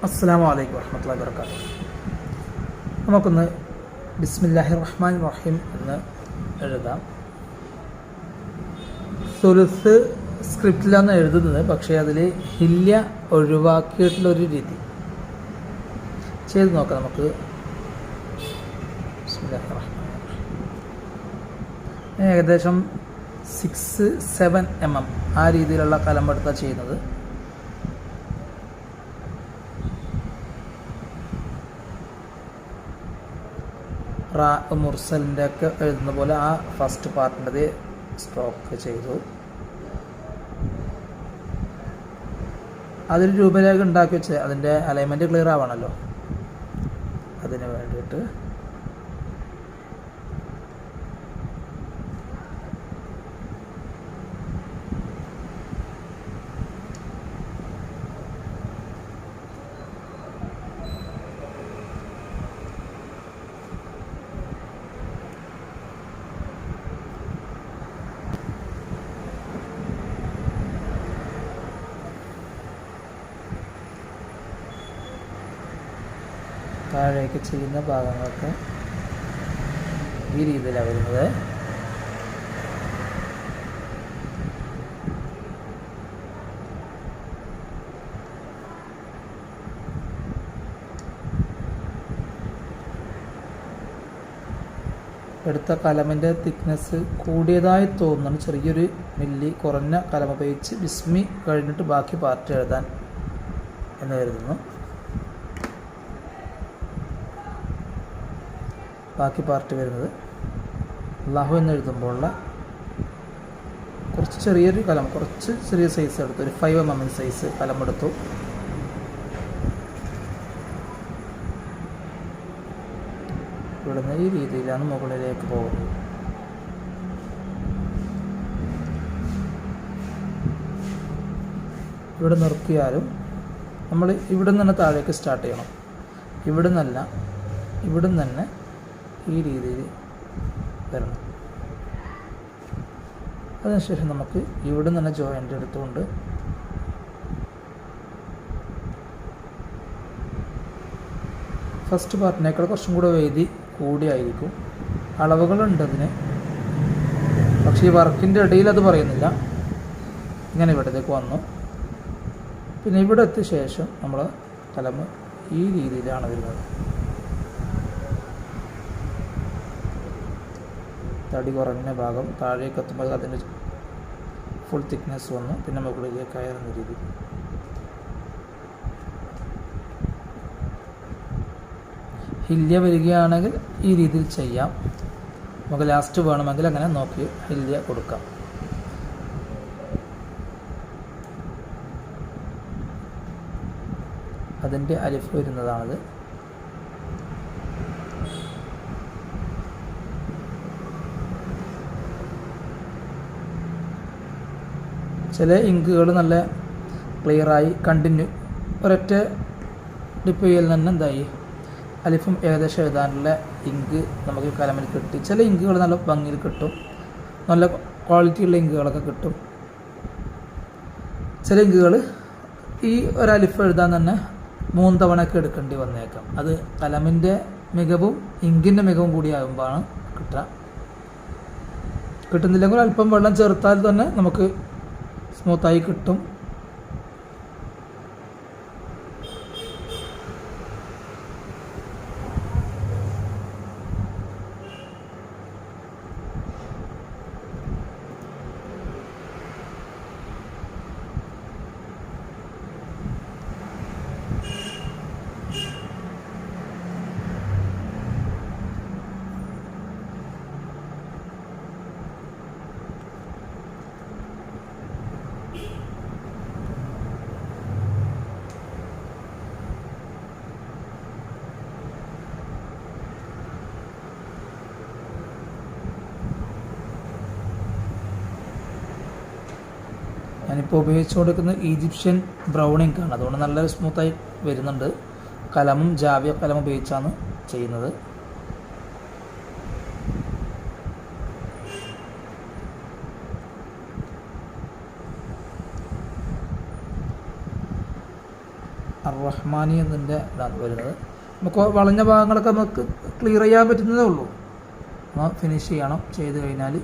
അസ്സലാമു അലൈക്കും വറഹ്മത്തുള്ളാഹി വബറകാതുഹു. നമുക്കൊന്ന് ബിസ്മില്ലാഹിർ റഹ്മാനിർ റഹീം എന്ന് എഴുതാം. സുലുസ് സ്ക്രിപ്റ്റിലാണ് എഴുതുന്നത്, പക്ഷേ അതിൽ ഹില്യ ഒഴിവാക്കിയിട്ടുള്ളൊരു രീതി ചെയ്ത് നോക്കാം നമുക്ക്. ബിസ്മില്ലാഹിർ റഹ്മാനിർ റഹീം. ഏകദേശം 6-7 mm ആ രീതിയിലുള്ള കലമെടുത്താണ് ചെയ്യുന്നത്. റാ മുർസലിൻ്റെ ഒക്കെ എഴുതുന്ന പോലെ ആ ഫസ്റ്റ് പാർട്ടിൻ്റെ സ്ട്രോക്ക് ചെയ്തു. അതൊരു രൂപരേഖ ഉണ്ടാക്കി വെച്ച് അതിൻ്റെ അലൈൻമെൻറ്റ് ക്ലിയർ ആവണമല്ലോ, അതിന് വേണ്ടിയിട്ട് താഴേക്ക് ചെയ്യുന്ന ഭാഗങ്ങളൊക്കെ ഈ രീതിയിലാണ് വരുന്നത്. എടുത്ത കലമിൻ്റെ തിക്നെസ് കൂടിയതായി തോന്നുന്നു. ചെറിയൊരു മില്ലി കുറഞ്ഞ കലം ഉപയോഗിച്ച് ബിസ്മി കഴിഞ്ഞിട്ട് ബാക്കി പാർട്ട് എഴുതാൻ എന്ന് കരുതുന്നു. ബാക്കി പാർട്ട് വരുന്നത് അല്ലാഹു എന്ന് എഴുതുമ്പോഴുള്ള കുറച്ച് ചെറിയൊരു കലം, കുറച്ച് ചെറിയ സൈസ് എടുത്തു, ഒരു 5 mm സൈസ് കലമെടുത്തു. ഇവിടുന്ന് ഈ രീതിയിലാണ് മുകളിലേക്ക് പോകുന്നത്. ഇവിടെ നിർത്തിയാലും നമ്മൾ ഇവിടെ നിന്ന് തന്നെ താഴേക്ക് സ്റ്റാർട്ട് ചെയ്യണം. ഇവിടെ നിന്നല്ല, ഇവിടെ നിന്ന് തന്നെ ഈ രീതിയിൽ വരണം. അതിനുശേഷം നമുക്ക് ഇവിടെ നിന്ന് ജോയിൻ്റ് എടുത്തുകൊണ്ട് ഫസ്റ്റ് പാർട്ടിനേക്കാൾ കുറച്ചും കൂടെ വീതി കൂടിയായിരിക്കും. അളവുകളുണ്ട് അതിന്, പക്ഷേ ഈ വർക്കിൻ്റെ ഇടയിൽ അത് പറയുന്നില്ല. ഇങ്ങനെ ഇവിടത്തേക്ക് വന്നു. പിന്നെ ഇവിടെ എത്തിയ ശേഷം നമ്മൾ കലം ഈ രീതിയിലാണ് വരുന്നത്. തടി കുറഞ്ഞ ഭാഗം താഴേക്ക് എത്തുമ്പോൾ അതിൻ്റെ ഫുൾ തിക്നെസ് വന്നു. പിന്നെ മുകളിലേക്ക് കയറുന്ന രീതി. ഹില്യ വരികയാണെങ്കിൽ ഈ രീതിയിൽ ചെയ്യാം. നമുക്ക് ലാസ്റ്റ് വേണമെങ്കിൽ അങ്ങനെ നോക്കി ഹില്യ കൊടുക്കാം. അതിൻ്റെ അലിഫ് വരുന്നതാണത്. ചില ഇങ്കുകൾ നല്ല ക്ലിയറായി കണ്ടിന്യൂ ഒരൊറ്റ ഡിപ്പ് ചെയ്യൽ തന്നെ എന്തായി അലിഫും ഏകദേശം എഴുതാനുള്ള ഇങ്ക് നമുക്ക് കലമിൽ കിട്ടി. ചില ഇങ്കുകൾ നല്ല ഭംഗിയിൽ കിട്ടും, നല്ല ക്വാളിറ്റിയുള്ള ഇങ്കുകളൊക്കെ കിട്ടും. ചില ഇങ്കുകൾ ഈ ഒരു അലിഫ് എഴുതാൻ തന്നെ 3 തവണയൊക്കെ എടുക്കേണ്ടി വന്നേക്കാം. അത് കലമിൻ്റെ മികവും ഇങ്കിൻ്റെ മികവും കൂടി ആകുമ്പോഴാണ് കിട്ടുക. കിട്ടുന്നില്ലെങ്കിൽ അല്പം വെള്ളം ചേർത്താൽ തന്നെ നമുക്ക് സ്മൂത്തായി കിട്ടും. ഞാനിപ്പോൾ ഉപയോഗിച്ച് കൊടുക്കുന്നത് ഈജിപ്ഷ്യൻ ബ്രൗൺ ഇങ്കാണ്. അതുകൊണ്ട് നല്ലൊരു സ്മൂത്തായി വരുന്നുണ്ട്. കലമും ജാവിയ കലം ഉപയോഗിച്ചാണ് ചെയ്യുന്നത്. റഹ്മാനി എന്നതിൻ്റെ ഇതാണ് വരുന്നത്. നമുക്ക് വളഞ്ഞ ഭാഗങ്ങളൊക്കെ നമുക്ക് ക്ലിയർ ചെയ്യാൻ പറ്റുന്നതേ ഉള്ളൂ. അപ്പോൾ ഫിനിഷ് ചെയ്യണം. ചെയ്ത് കഴിഞ്ഞാൽ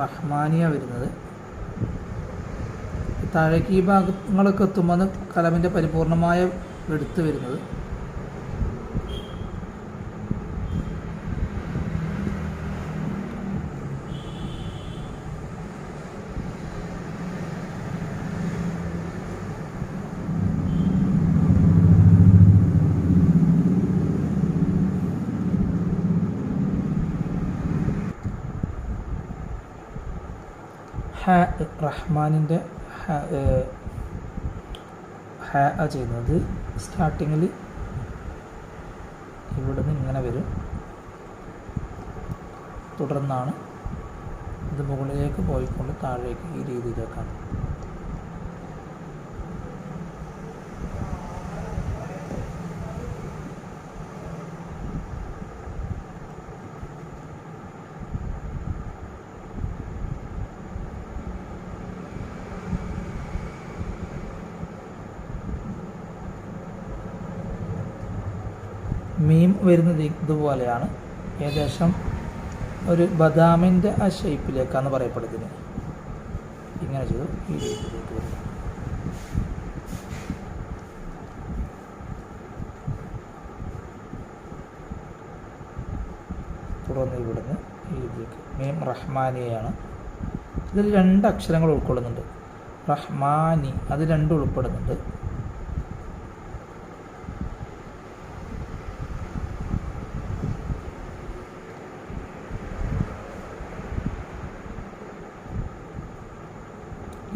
റഹ്മാനിയ വരുന്നത്. താഴേക്ക് ഈ ഭാഗങ്ങളൊക്കെ എത്തുമ്പോൾ കലമിൻ്റെ പരിപൂർണമായ എടുത്ത് വരുന്നത്. റഹ്മാനിൻ്റെ ചെയ്യുന്നത് സ്റ്റാർട്ടിങ്ങിൽ ഇവിടുന്ന് ഇങ്ങനെ വരും. തുടർന്നാണ് ഇത് മുകളിലേക്ക് പോയിക്കൊണ്ട് താഴേക്ക് ഈ രീതിയിലേക്കാണ്. മീം വരുന്നത് ഇതുപോലെയാണ്. ഏകദേശം ഒരു ബദാമിൻ്റെ ആ ഷേപ്പിലേക്കാണ് പറയപ്പെടുന്നത്. ഇങ്ങനെ ചെയ്തു ഈ രീതിയിലേക്ക് വരും. തുടർന്ന് ഇവിടുന്ന് ഈ രീതിക്ക് മീം റഹ്മാനിയാണ്. ഇതിൽ 2 അക്ഷരങ്ങൾ ഉൾക്കൊള്ളുന്നുണ്ട്. റഹ്മാനി അത് 2 ഉൾപ്പെടുന്നുണ്ട്.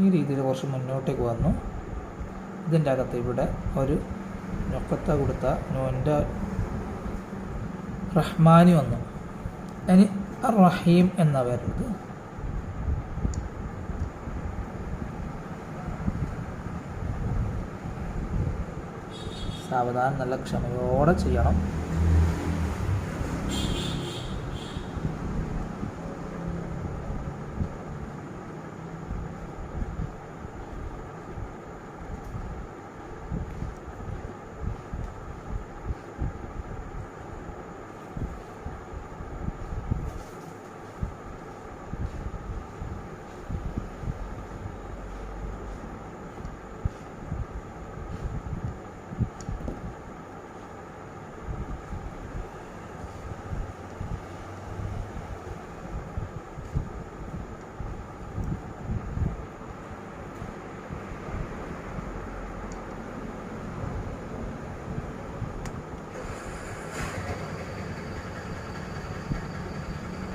ഈ രീതിയിൽ കുറച്ച് മുന്നോട്ടേക്ക് വന്നു. ഇതിൻ്റെ അകത്ത് ഇവിടെ ഒരു നൊക്കത്ത കൊടുത്ത നോൻ്റെ റഹ്മാനി വന്നു. ഇനി റഹീം എന്ന വരുന്നത്. സാവധാനം നല്ല ക്ഷമയോടെ ചെയ്യണം.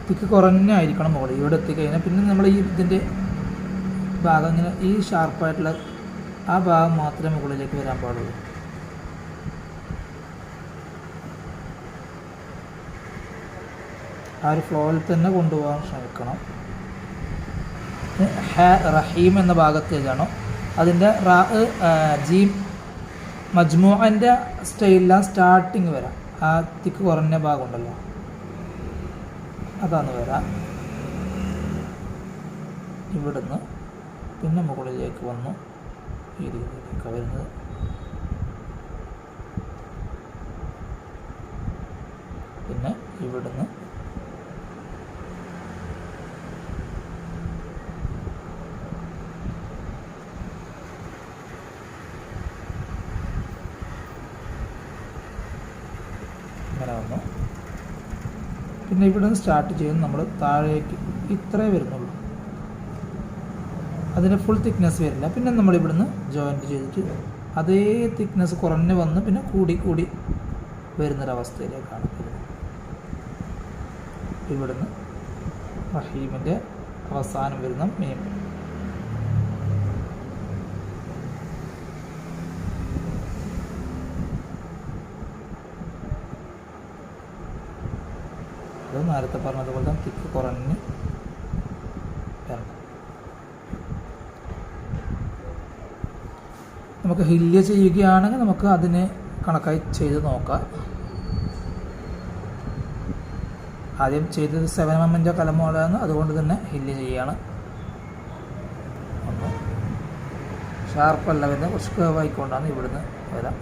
തിക്ക് കുറഞ്ഞായിരിക്കണം മുകളിൽ. ഇവിടെ എത്തിക്കഴിഞ്ഞാൽ പിന്നെ നമ്മൾ ഈ ഇതിൻ്റെ ഭാഗം ഇങ്ങനെ ഈ ഷാർപ്പായിട്ടുള്ള ആ ഭാഗം മാത്രമേ മുകളിലേക്ക് വരാൻ പാടുള്ളൂ. ആ ഒരു ഫ്ലോയിൽ തന്നെ കൊണ്ടുപോകാൻ ശ്രമിക്കണം. റഹീം എന്ന ഭാഗത്തേക്കാണോ അതിൻ്റെ ജീം മജ്മൂഅൻ്റെ സ്റ്റൈലിലാണ് സ്റ്റാർട്ടിങ് വരാം. ആ തിക്ക് കുറഞ്ഞ ഭാഗം ഉണ്ടല്ലോ അതാണ് വരാം. ഇവിടുന്ന് പിന്നെ മുകളിലേക്ക് വന്നു ഈ രീതിയിലേക്ക് വരുന്നത്. പിന്നെ ഇവിടുന്ന് ഇങ്ങനെ വന്നു. പിന്നെ ഇവിടെ നിന്ന് സ്റ്റാർട്ട് ചെയ്യുന്നത് നമ്മൾ താഴേക്ക് ഇത്രേ വരുന്നുള്ളൂ. അതിന് ഫുൾ തിക്നെസ് വരില്ല. പിന്നെ നമ്മൾ ഇവിടുന്ന് ജോയിൻറ്റ് ചെയ്തിട്ട് അതേ തിക്നെസ് കുറഞ്ഞ് വന്ന് പിന്നെ കൂടി കൂടി വരുന്നൊരവസ്ഥയിലേക്കാണ്. ഇവിടുന്ന് റഹീമിൻ്റെ അവസാനം വരുന്ന മീം. അത് നേരത്തെ പറഞ്ഞതുപോലെ തന്നെ തിക്ക് കുറഞ്ഞ് വരണം. നമുക്ക് ഹില്യ ചെയ്യുകയാണെങ്കിൽ നമുക്ക് അതിന് കണക്കായി ചെയ്ത് നോക്കാം. ആദ്യം ചെയ്തത് 7 mm കലമോളാണ്, അതുകൊണ്ട് തന്നെ ഹില്യ ചെയ്യുകയാണ്. ഷാർപ്പല്ല വരുന്നത്, കുറച്ച് കേവ് ആയിക്കൊണ്ടാണ് ഇവിടുന്ന് വരാം.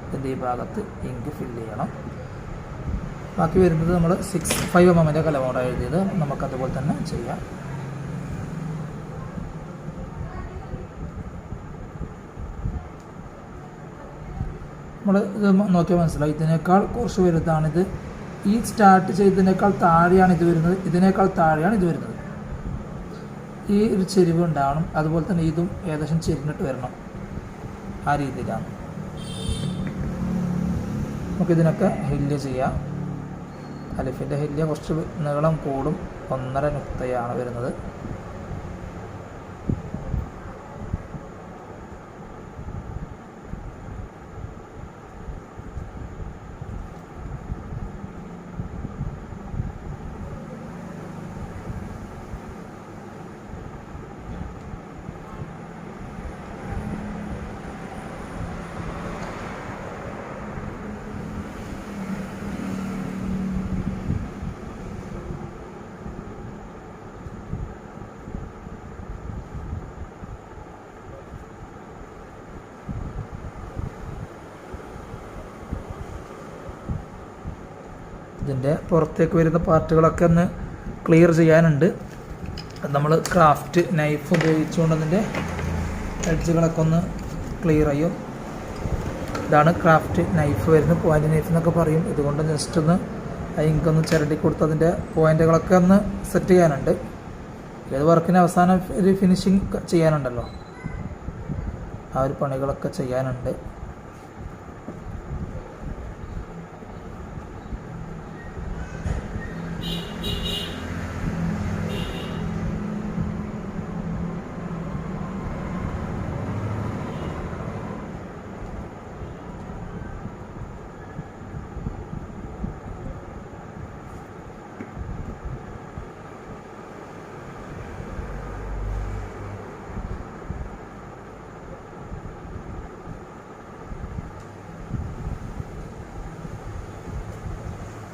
ഇതിൻ്റെ ഈ ഭാഗത്ത് ഇങ്ക് ഫില്ല് ചെയ്യണം. ബാക്കി വരുന്നത് നമ്മൾ 5 mm കലമോടാണ് എഴുതിയത്, നമുക്കതുപോലെ തന്നെ ചെയ്യാം. നമ്മൾ ഇത് നോക്കിയാൽ മനസ്സിലാവും, ഇതിനേക്കാൾ കുറച്ച് വലുതാണിത്. ഈ സ്റ്റാർട്ട് ചെയ്തതിനേക്കാൾ താഴെയാണ് ഇത് വരുന്നത്, ഇതിനേക്കാൾ താഴെയാണ് ഇത് വരുന്നത്. ഈ ഒരു ചെരിവ് ഉണ്ടാവണം. അതുപോലെ തന്നെ ഇതും ഏകദേശം ചെരിഞ്ഞിട്ട് വരണം, ആ രീതിയിലാണ്. നമുക്കിതിനൊക്കെ ഹില്ല് ചെയ്യാം. അലിഫിൻ്റെ ഹില്ല് കുറച്ച് നീളം കൂടും, 1.5 നുക്തയാണ് വരുന്നത്. ഇതിൻ്റെ പുറത്തേക്ക് വരുന്ന പാർട്ടുകളൊക്കെ ഒന്ന് ക്ലിയർ ചെയ്യാനുണ്ട്. നമ്മൾ ക്രാഫ്റ്റ് നൈഫ് ഉപയോഗിച്ചുകൊണ്ട് അതിൻ്റെ എഡ്ജുകളൊക്കെ ഒന്ന് ക്ലിയർ ചെയ്യും. ഇതാണ് ക്രാഫ്റ്റ് നൈഫ് വരുന്നത്, പോയിൻ്റ് നൈഫ് എന്നൊക്കെ പറയും. ഇതുകൊണ്ട് ജസ്റ്റ് ഒന്ന് ഇങ്കൊന്ന് ചിരണ്ടി കൊടുത്ത് അതിൻ്റെ പോയിൻ്റുകളൊക്കെ ഒന്ന് സെറ്റ് ചെയ്യാനുണ്ട്. ഏത് വർക്കിന് അവസാനം ഒരു ഫിനിഷിങ് ചെയ്യാനുണ്ടല്ലോ, ആ ഒരു പണികളൊക്കെ ചെയ്യാനുണ്ട്.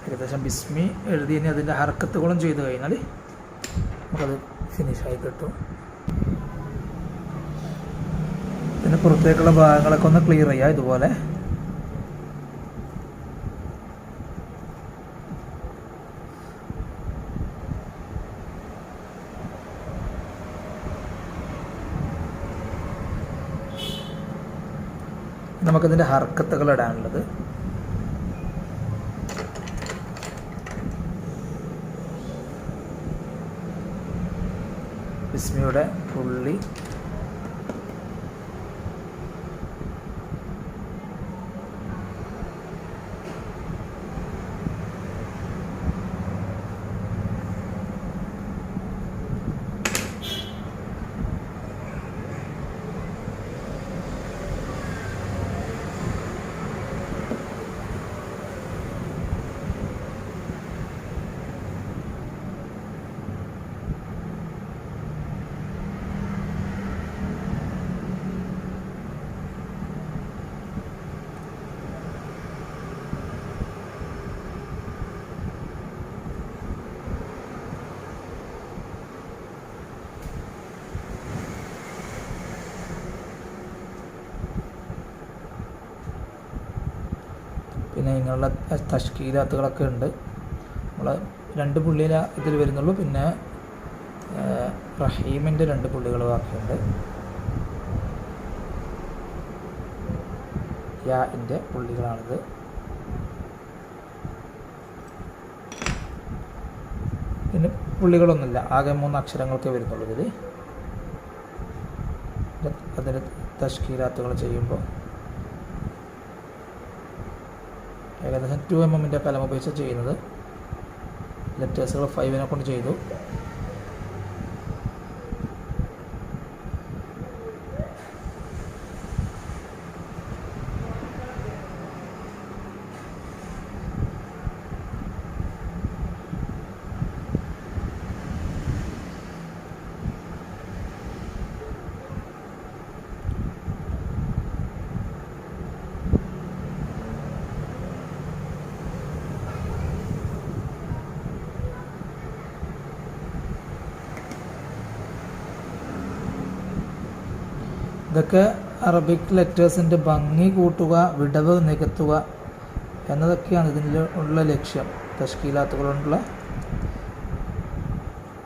ഏകദേശം ബിസ്മി എഴുതി ഇനി അതിൻ്റെ ഹർക്കത്തുകളും ചെയ്ത് കഴിഞ്ഞാൽ നമുക്കത് ഫിനിഷായി കിട്ടും. പിന്നെ പുറത്തേക്കുള്ള ഭാഗങ്ങളൊക്കെ ഒന്ന് ക്ലിയർ ചെയ്യുക. ഇതുപോലെ നമുക്കതിൻ്റെ ഹർക്കത്തുകൾ ഇടാനുള്ളത്. ബിസ്മിയുടെ പുള്ളി, പിന്നെ ഇങ്ങനെയുള്ള തഷ്കീലാത്തുകളൊക്കെ ഉണ്ട്. നമ്മൾ 2 പുള്ളിയില ഇതിൽ വരുന്നുള്ളൂ. പിന്നെ റഹീമിൻ്റെ 2 പുള്ളികൾ ബാക്കിയുണ്ട്. യാൻ്റെ പുള്ളികളാണിത്. പിന്നെ പുള്ളികളൊന്നുമില്ല, ആകെ 3 അക്ഷരങ്ങളൊക്കെ വരുന്നുള്ളൂ ഇതിൽ. അതിന് തഷ്കീലാത്തുകൾ ചെയ്യുമ്പോൾ ഏകദേശം 2 mm കലം ഉപയോഗിച്ച് ചെയ്യുന്നത്. ലെറ്റേഴ്സുകൾ 5 കൊണ്ട് ചെയ്തു. ഇതൊക്കെ അറബിക് ലെറ്റേഴ്സിൻ്റെ ഭംഗി കൂട്ടുക, വിടവ് നികത്തുക എന്നതൊക്കെയാണ് ഇതിൽ ഉള്ള ലക്ഷ്യം. തഷ്കീലാത്തുകളുള്ള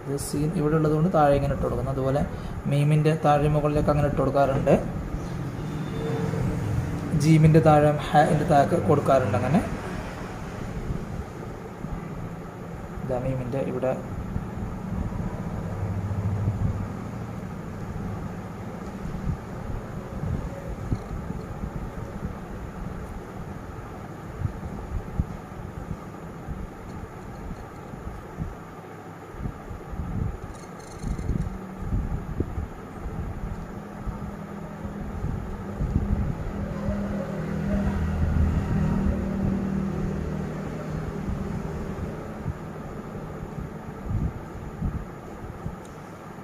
ഇത് സീൻ ഇവിടെ ഉള്ളതുകൊണ്ട് താഴെ ഇങ്ങനെ ഇട്ട് കൊടുക്കുന്നു. അതുപോലെ മീമിൻ്റെ താഴെ മുകളിലേക്ക് അങ്ങനെ ഇട്ട് കൊടുക്കാറുണ്ട്. ജീമിൻ്റെ താഴെ ഹാൻ്റെ താഴെ കൊടുക്കാറുണ്ട്. അങ്ങനെ മീമിൻ്റെ ഇവിടെ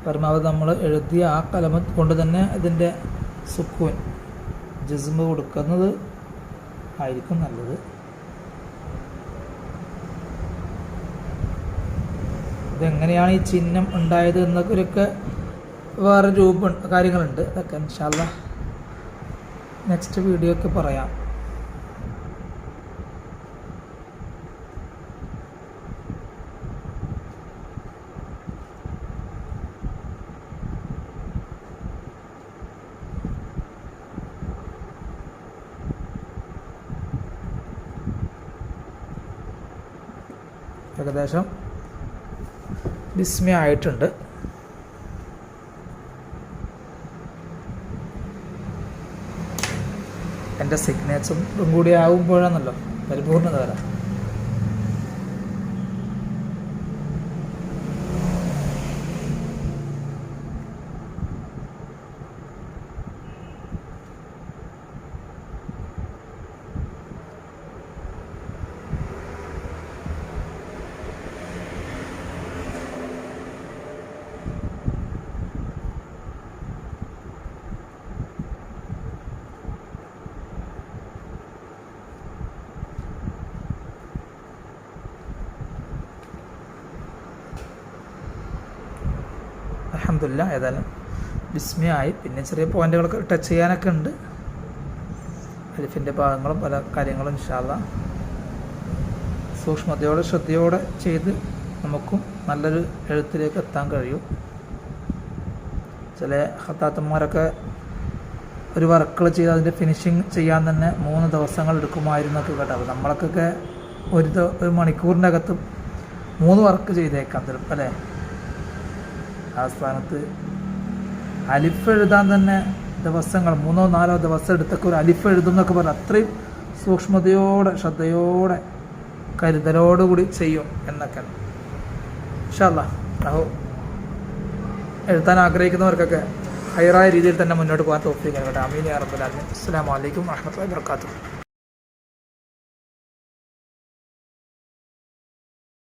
പരമാവധി നമ്മൾ എഴുതിയ ആ കലമ കൊണ്ട് തന്നെ ഇതിൻ്റെ സുക്കൂൻ ജസ്മ കൊടുക്കുന്നത് ആയിരിക്കും നല്ലത്. ഇതെങ്ങനെയാണ് ഈ ചിഹ്നം ഉണ്ടായത് എന്നൊക്കെ വേറെ രൂപം കാര്യങ്ങളുണ്ട്. അതൊക്കെ ഇൻഷാ അല്ലാഹ് നെക്സ്റ്റ് വീഡിയോ ഒക്കെ പറയാം. ഏകദേശം ബിസ്മി ആയിട്ടുണ്ട്. എൻ്റെ സിഗ്നേച്ചറും കൂടി ആകുമ്പോഴാണല്ലോ പരിപൂർണത വരാം. അൽഹംദുലില്ലാഹ് ഏതായാലും ബിസ്മിയായി. പിന്നെ ചെറിയ പോയിന്റുകളൊക്കെ ടച്ച് ചെയ്യാനൊക്കെ ഉണ്ട്. അലിഫിൻ്റെ ഭാഗങ്ങളും പല കാര്യങ്ങളും ഇൻഷാ അല്ലാഹ് സൂക്ഷ്മതയോടെ ശ്രദ്ധയോടെ ചെയ്ത് നമുക്കും നല്ലൊരു എഴുത്തിലേക്ക് എത്താൻ കഴിയും. ചില ഖത്താത്തന്മാരൊക്കെ ഒരു വർക്കുകൾ ചെയ്ത് അതിൻ്റെ ഫിനിഷിങ് ചെയ്യാൻ തന്നെ 3 ദിവസങ്ങൾ എടുക്കുമായിരുന്നൊക്കെ കേട്ടോ. അപ്പോൾ നമ്മളൊക്കെ ഒരു മണിക്കൂറിൻ്റെ അകത്ത് 3 വർക്ക് ചെയ്തേക്കാം ചിലപ്പോൾ അല്ലേ. ആ സ്ഥാനത്ത് അലിഫ് എഴുതാൻ തന്നെ ദിവസങ്ങൾ 3-4 ദിവസം എടുത്തൊക്കെ ഒരു അലിഫ് എഴുതുന്നൊക്കെ പറഞ്ഞാൽ അത്രയും സൂക്ഷ്മതയോടെ ശ്രദ്ധയോടെ കരുതലോടുകൂടി ചെയ്യും എന്നൊക്കെ. ഇൻഷാ അല്ലാഹ് എഴുതാൻ ആഗ്രഹിക്കുന്നവർക്കൊക്കെ ഹൈറായ രീതിയിൽ തന്നെ മുന്നോട്ട് പോകാൻ തൗഫീഖ് നൽകട്ടെ. ആമീൻ യാ റബ്ബൽ ആലമീൻ. അസ്സലാമു അലൈക്കും വറഹ്മത്തുള്ളാഹി വബറകാതുഹു.